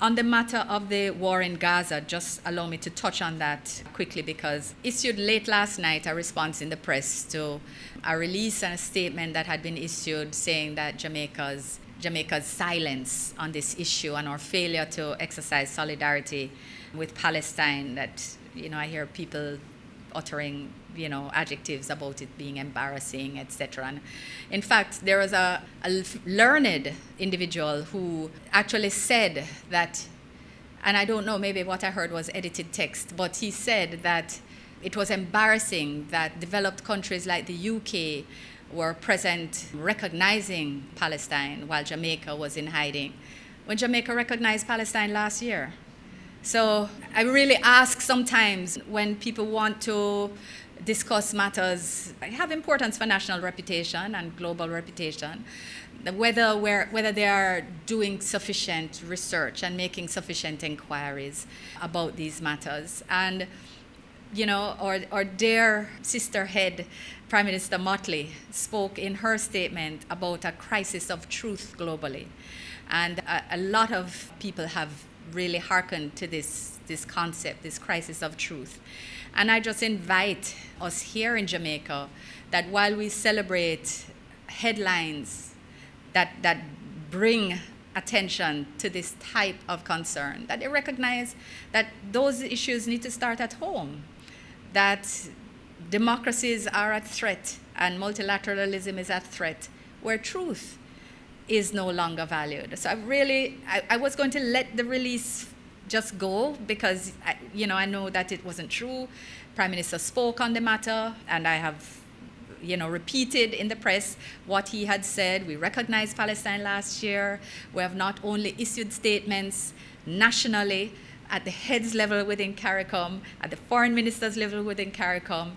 On the matter of the war in Gaza, just allow me to touch on that quickly, because issued late last night a response in the press to a release and a statement that had been issued saying that Jamaica's silence on this issue and our failure to exercise solidarity with Palestine, that, I hear people uttering, adjectives about it being embarrassing, etc. And in fact, there was a learned individual who actually said that, and I don't know, maybe what I heard was edited text, but he said that it was embarrassing that developed countries like the UK were present recognizing Palestine while Jamaica was in hiding, when Jamaica recognized Palestine last year. So I really ask sometimes, when people want to discuss matters that have importance for national reputation and global reputation, whether they are doing sufficient research and making sufficient inquiries about these matters. And our dear sister head, Prime Minister Motley, spoke in her statement about a crisis of truth globally. And a lot of people have really hearkened to this concept, this crisis of truth. And I just invite us here in Jamaica that while we celebrate headlines that bring attention to this type of concern, that they recognize that those issues need to start at home, that democracies are at threat and multilateralism is at threat, where truth is no longer valued. So I was going to let the release just go, because I know that it wasn't true. Prime Minister spoke on the matter, and I have repeated in the press what he had said. We recognized Palestine last year. We have not only issued statements nationally at the heads level within CARICOM, at the foreign ministers level within CARICOM,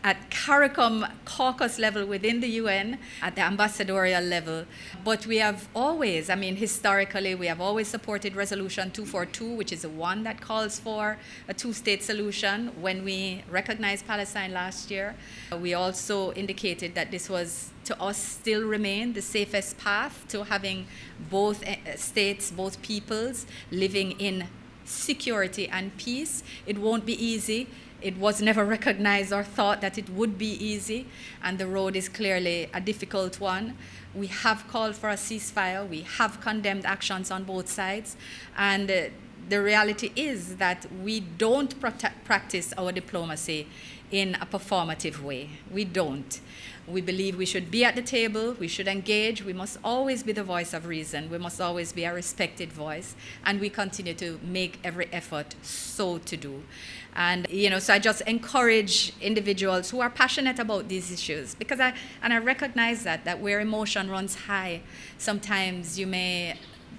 at CARICOM caucus level within the UN, at the ambassadorial level. But we have always, historically, we have always supported Resolution 242, which is the one that calls for a two-state solution. When we recognized Palestine last year, we also indicated that this was, to us, still remain the safest path to having both states, both peoples living in security and peace. It won't be easy. It was never recognized or thought that it would be easy, and the road is clearly a difficult one. We have called for a ceasefire. We have condemned actions on both sides, and the reality is that we don't practice our diplomacy in a performative way. We don't. We believe we should be at the table, we should engage, we must always be the voice of reason, we must always be a respected voice, and we continue to make every effort so to do. And, so I just encourage individuals who are passionate about these issues, because I recognize that where emotion runs high, sometimes you may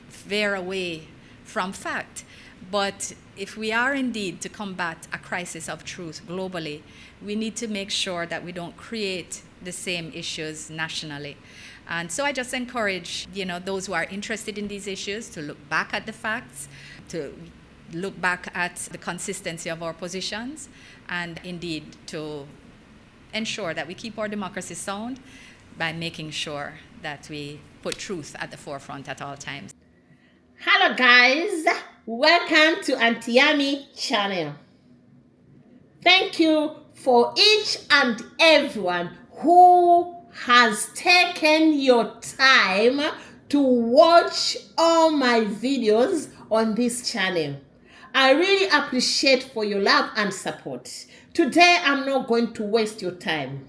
veer away from fact. But if we are indeed to combat a crisis of truth globally, we need to make sure that we don't create the same issues nationally. And so I just encourage, those who are interested in these issues to look back at the facts, to look back at the consistency of our positions, and indeed to ensure that we keep our democracy sound by making sure that we put truth at the forefront at all times. Hello guys, welcome to Auntie Yami channel. Thank you for each and everyone who has taken your time to watch all my videos on this channel. I really appreciate for your love and support. Today, I'm not going to waste your time.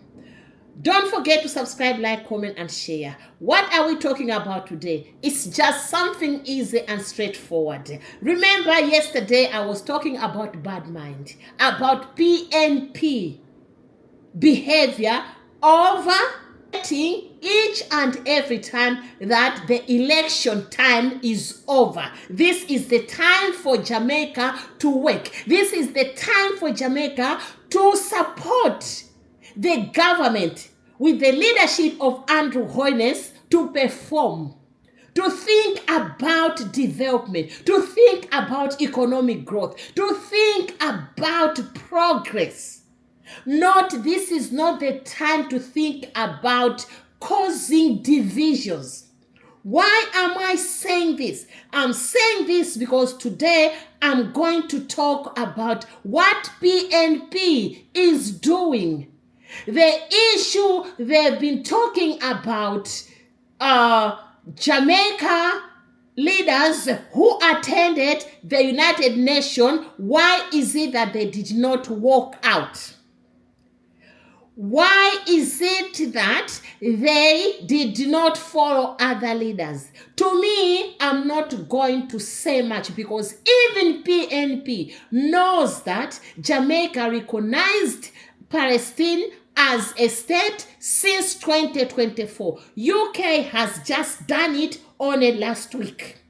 Don't forget to subscribe, like, comment, and share. What are we talking about today? It's just something easy and straightforward. Remember yesterday I was talking about bad mind, about PNP behavior over each and every time that the election time is over. This is the time for Jamaica to work. This is the time for Jamaica to support the government with the leadership of Andrew Holness to perform, to think about development, to think about economic growth, to think about progress. This is not the time to think about causing divisions. Why am I saying this? I'm saying this because today I'm going to talk about what PNP is doing. The issue they've been talking about, Jamaica leaders who attended the United Nations, why is it that they did not walk out? Why is it that they did not follow other leaders? To me, I'm not going to say much because even PNP knows that Jamaica recognized Palestine as a state since 2024. UK has just done it only last week.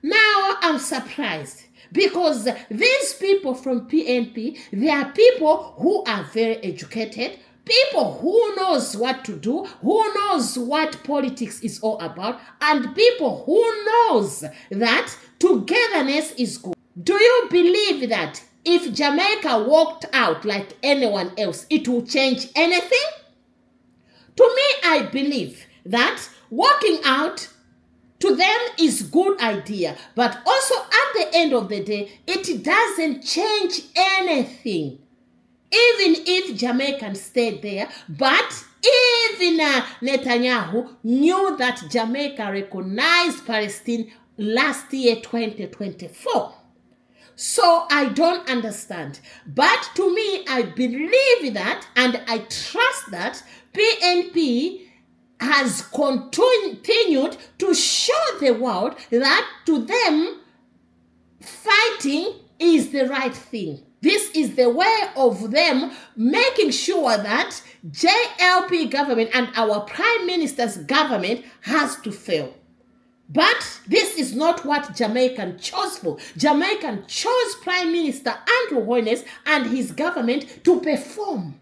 Now I'm surprised because these people from PNP, they are people who are very educated, people who knows what to do, who knows what politics is all about, and people who knows that togetherness is good. Do you believe that if Jamaica walked out like anyone else, it will change anything? To me, I believe that walking out to them is good idea, but also at the end of the day, it doesn't change anything. Even if Jamaicans stayed there, but even Netanyahu knew that Jamaica recognized Palestine last year, 2024. So I don't understand. But to me, I believe that and I trust that PNP has continued to show the world that to them, fighting is the right thing. This is the way of them making sure that JLP government and our Prime Minister's government has to fail. But this is not what Jamaican chose for. Jamaican chose Prime Minister Andrew Holness and his government to perform.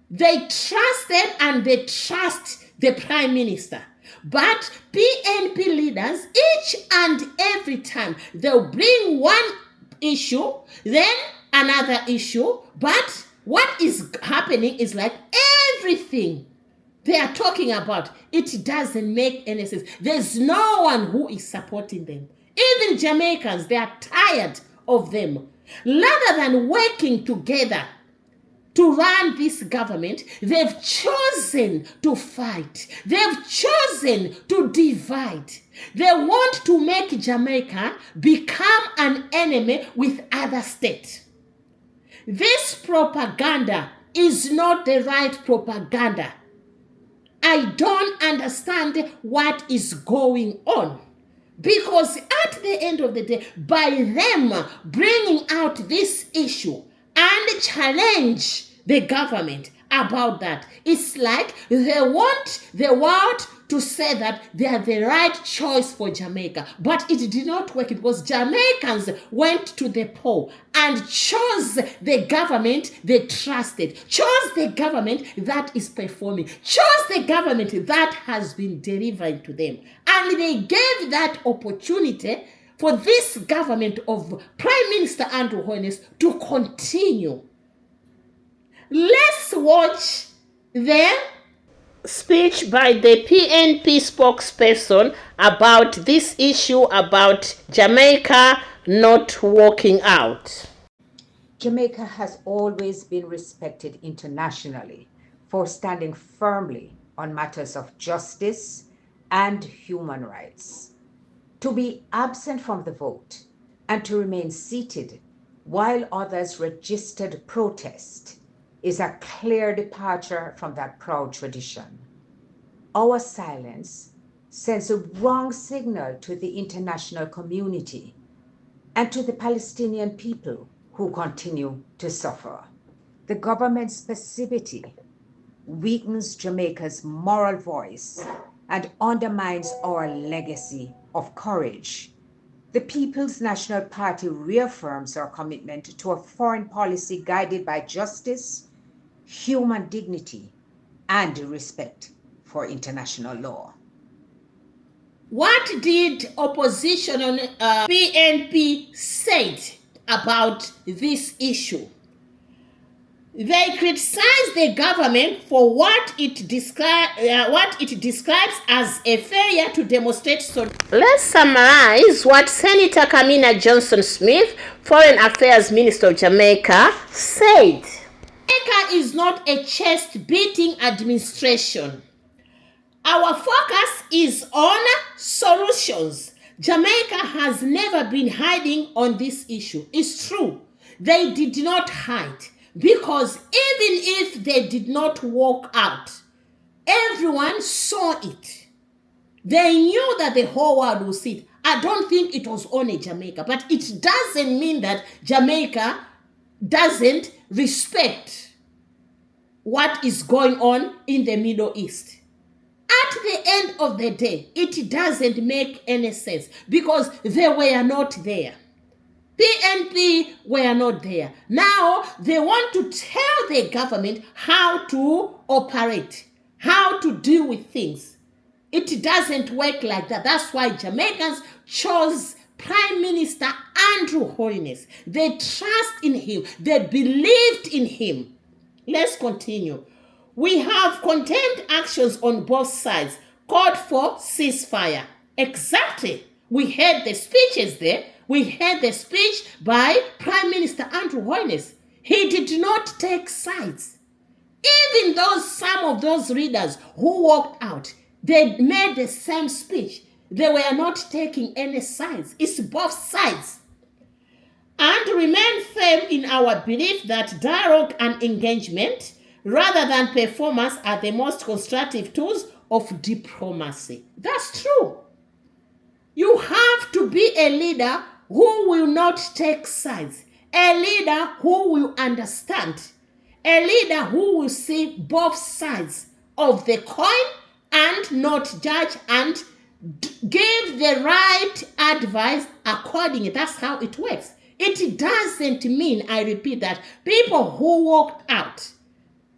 They trusted and they trust the Prime Minister. But PNP leaders, each and every time, they'll bring one issue, then another issue. But what is happening is like everything they are talking about, it doesn't make any sense. There's no one who is supporting them. Even Jamaicans, they are tired of them. Rather than working together to run this government, they've chosen to fight. They've chosen to divide. They want to make Jamaica become an enemy with other states. This propaganda is not the right propaganda. I don't understand what is going on. Because at the end of the day, by them bringing out this issue and challenge the government about that, it's like they want the world to say that they are the right choice for Jamaica. But it did not work because Jamaicans went to the poll and chose the government they trusted, chose the government that is performing, chose the government that has been delivering to them. And they gave that opportunity for this government of Prime Minister Andrew Holness to continue. Let's watch the speech by the PNP spokesperson about this issue about Jamaica not walking out. Jamaica has always been respected internationally for standing firmly on matters of justice and human rights. To be absent from the vote and to remain seated while others registered protest is a clear departure from that proud tradition. Our silence sends a wrong signal to the international community and to the Palestinian people who continue to suffer. The government's passivity weakens Jamaica's moral voice and undermines our legacy of courage. The People's National Party reaffirms our commitment to a foreign policy guided by justice, human dignity, and respect for international law. What did opposition on PNP said about this issue? They criticize the government for what it describes as a failure to demonstrate solidarity. Let's summarize what Senator Kamina Johnson Smith, Foreign Affairs Minister of Jamaica, said. Jamaica is not a chest-beating administration. Our focus is on solutions. Jamaica has never been hiding on this issue. It's true. They did not hide. Because even if they did not walk out, everyone saw it. They knew that the whole world would see it. I don't think it was only Jamaica, but it doesn't mean that Jamaica doesn't respect what is going on in the Middle East. At the end of the day, it doesn't make any sense because they were not there. PNP were not there. Now they want to tell the government how to operate, how to deal with things. It doesn't work like that. That's why Jamaicans chose Prime Minister Andrew Holness. They trust in him. They believed in him. Let's continue. We have contempt actions on both sides. Called for ceasefire. Exactly. We heard the speeches there. We heard the speech by Prime Minister Andrew Holness. He did not take sides. Even though some of those leaders who walked out, they made the same speech. They were not taking any sides. It's both sides. And remain firm in our belief that dialogue and engagement, rather than performance, are the most constructive tools of diplomacy. That's true. You have to be a leader who will not take sides, a leader who will understand, a leader who will see both sides of the coin and not judge and give the right advice accordingly. That's how it works. It doesn't mean, I repeat, that people who walked out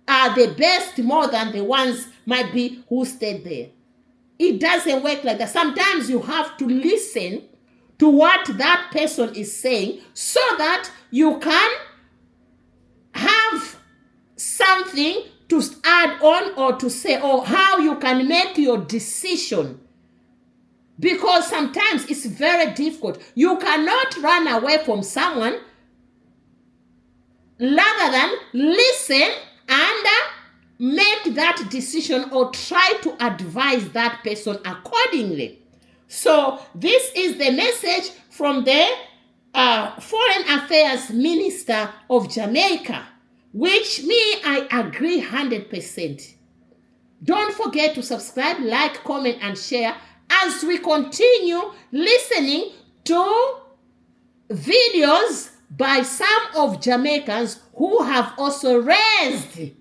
are the best more than the ones might be who stayed there. It doesn't work like that. Sometimes you have to listen to what that person is saying so that you can have something to add on or to say, or how you can make your decision. Because sometimes it's very difficult. You cannot run away from someone rather than listen and make that decision or try to advise that person accordingly. So this is the message from the Foreign Affairs Minister of Jamaica, which I agree 100%. Don't forget to subscribe, like, comment, and share as we continue listening to videos by some of Jamaicans who have also raised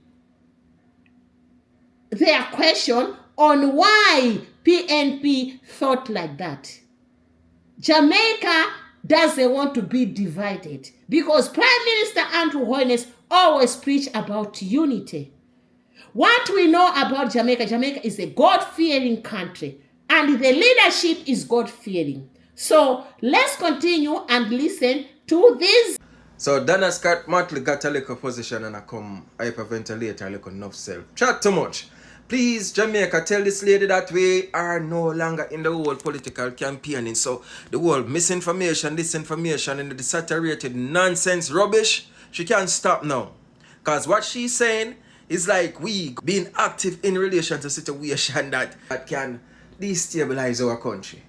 their question on why PNP thought like that. Jamaica doesn't want to be divided because Prime Minister Andrew Holness always preached about unity. What we know about Jamaica, Jamaica is a God-fearing country and the leadership is God-fearing. So let's continue and listen to this. So Donna Scott Motley got a little position and I come hyperventilate a little enough self. Chat too much. Please, Jamaica, tell this lady that we are no longer in the whole political campaigning. So the whole misinformation, disinformation, and the saturated nonsense rubbish, she can't stop now. Because what she's saying is like we being active in relation to a situation that can destabilize our country.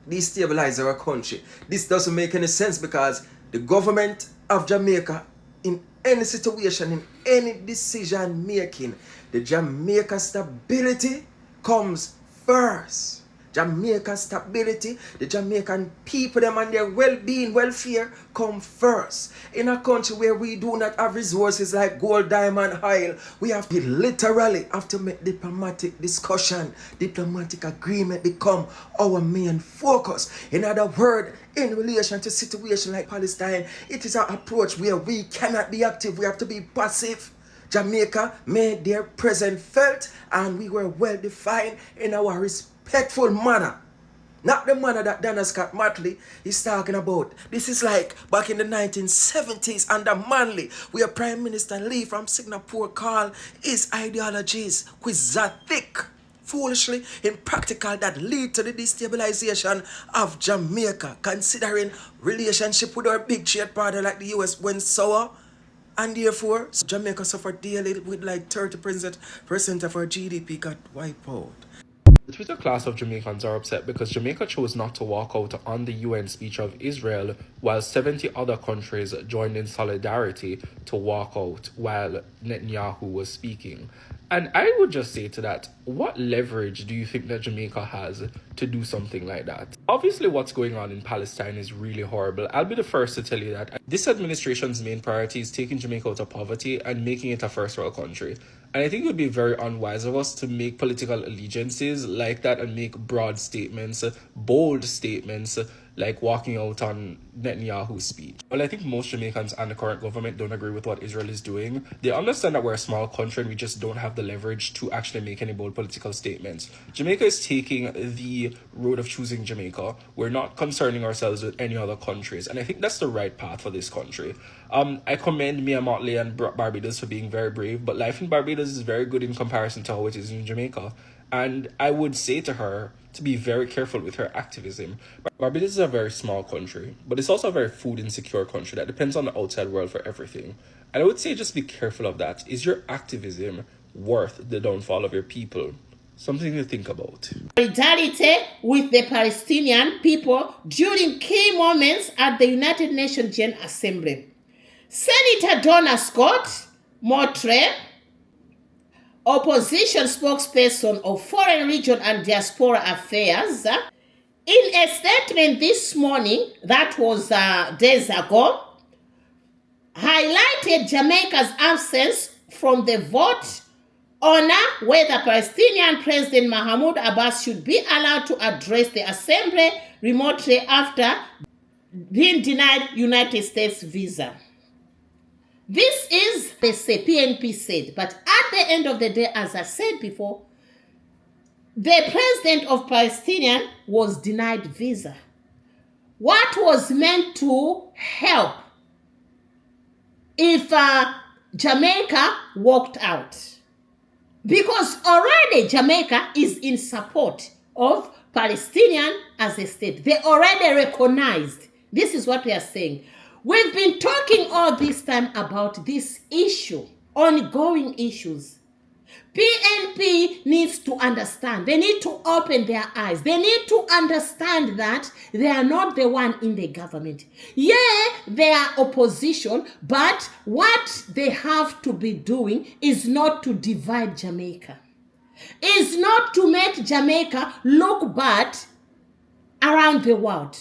Destabilize our country. This doesn't make any sense because the government of Jamaica, in any situation, in any decision making, the Jamaica stability comes first. Jamaica stability, the Jamaican people, them and their well-being, welfare come first. In a country where we do not have resources like gold, diamond, oil, we have to literally have to make diplomatic discussion, diplomatic agreement become our main focus. In other words, in relation to situation like Palestine, it is an approach where we cannot be active, we have to be passive. Jamaica made their presence felt and we were well defined in our respectful manner. Not the manner that Dana Scott Motley is talking about. This is like back in the 1970s under Manley, where Prime Minister Lee from Singapore called his ideologies quixotic, foolishly impractical, that lead to the destabilization of Jamaica, considering relationship with our big trade partner like the US went sour. And therefore, Jamaica suffered daily with like 30% of our GDP got wiped out. The Twitter class of Jamaicans are upset because Jamaica chose not to walk out on the UN speech of Israel, while 70 other countries joined in solidarity to walk out while Netanyahu was speaking. And I would just say to that, what leverage do you think that Jamaica has to do something like that? Obviously, what's going on in Palestine is really horrible. I'll be the first to tell you that. This administration's main priority is taking Jamaica out of poverty and making it a first world country. And I think it would be very unwise of us to make political allegiances like that and make broad statements, bold statements, like walking out on Netanyahu's speech. Well, I think most Jamaicans and the current government don't agree with what Israel is doing. They understand that we're a small country and we just don't have the leverage to actually make any bold political statements. Jamaica is taking the road of choosing Jamaica. We're not concerning ourselves with any other countries. And I think that's the right path for this country. I commend Mia Motley and Barbados for being very brave, but life in Barbados is very good in comparison to how it is in Jamaica. And I would say to her to be very careful with her activism. Barbados is a very small country, but it's also a very food insecure country that depends on the outside world for everything. And I would say just be careful of that. Is your activism worth the downfall of your people? Something to think about. Solidarity with the Palestinian people during key moments at the United Nations General Assembly. Senator Donna Scott Motley, opposition spokesperson of Foreign Region and Diaspora Affairs, in a statement this morning, that was days ago, highlighted Jamaica's absence from the vote on whether Palestinian President Mahmoud Abbas should be allowed to address the assembly remotely after being denied United States visa. This is, they say, PNP said, but at the end of the day, as I said before, the president of Palestine was denied visa. What was meant to help if Jamaica walked out? Because already Jamaica is in support of Palestinian as a state. They already recognized. This is what we are saying. We've been talking all this time about this issue, ongoing issues. PNP needs to understand. They need to open their eyes. They need to understand that they are not the one in the government. Yeah, they are opposition, but what they have to be doing is not to divide Jamaica. Is not to make Jamaica look bad around the world.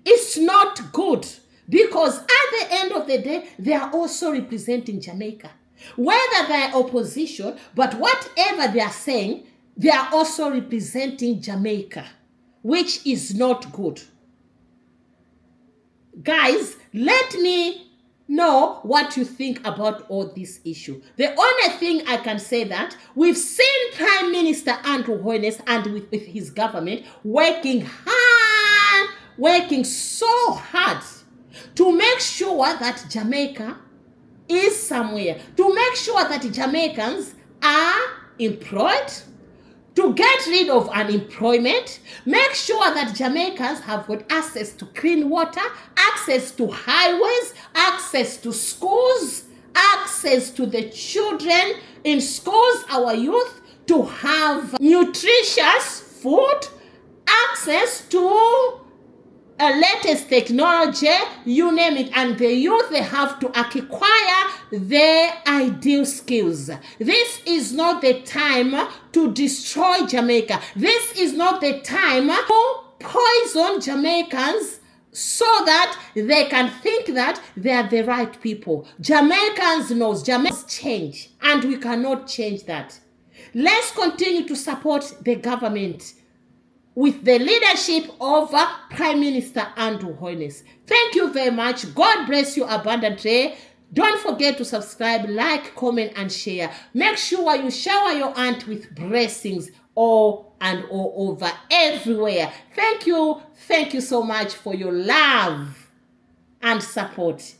It's not good. Because at the end of the day, they are also representing Jamaica. Whether they are opposition, but whatever they are saying, they are also representing Jamaica, which is not good. Guys, let me know what you think about all this issue. The only thing I can say that we've seen Prime Minister Andrew Holness and with his government working so hard to make sure that Jamaica is somewhere, to make sure that Jamaicans are employed, to get rid of unemployment, make sure that Jamaicans have got access to clean water, access to highways, access to schools, access to the children in schools, our youth, to have nutritious food, access to latest technology, you name it, and the youth, they have to acquire their ideal skills. This is not the time to destroy Jamaica. This is not the time to poison Jamaicans so that they can think that they are the right people. Jamaicans knows Jamaicans change, and we cannot change that. Let's continue to support the government with the leadership of Prime Minister Andrew Holness. Thank you very much. God bless you abundantly. Don't forget to subscribe, like, comment, and share. Make sure you shower your aunt with blessings all over everywhere. Thank you so much for your love and support.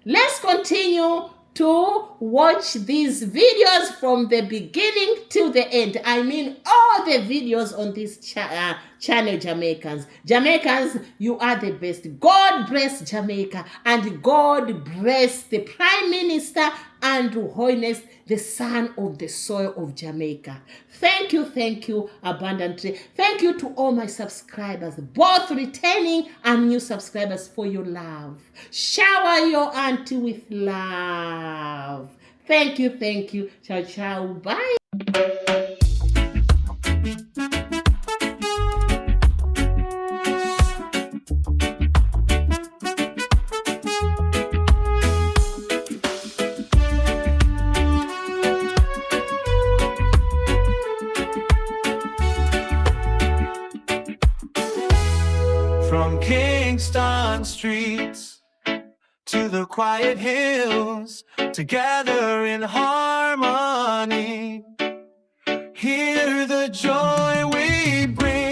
Let's continue to watch these videos from the beginning till the end. I mean all the videos on this channel, Jamaicans. Jamaicans, you are the best. God bless Jamaica, and God bless the Prime Minister Andrew Hoyness, the son of the soil of Jamaica. Thank you abundantly. Thank you to all my subscribers, both returning and new subscribers, for your love. Shower your auntie with love. Thank you. Ciao, ciao. Bye. From Kingston streets to the quiet hills, together in harmony, hear the joy we bring.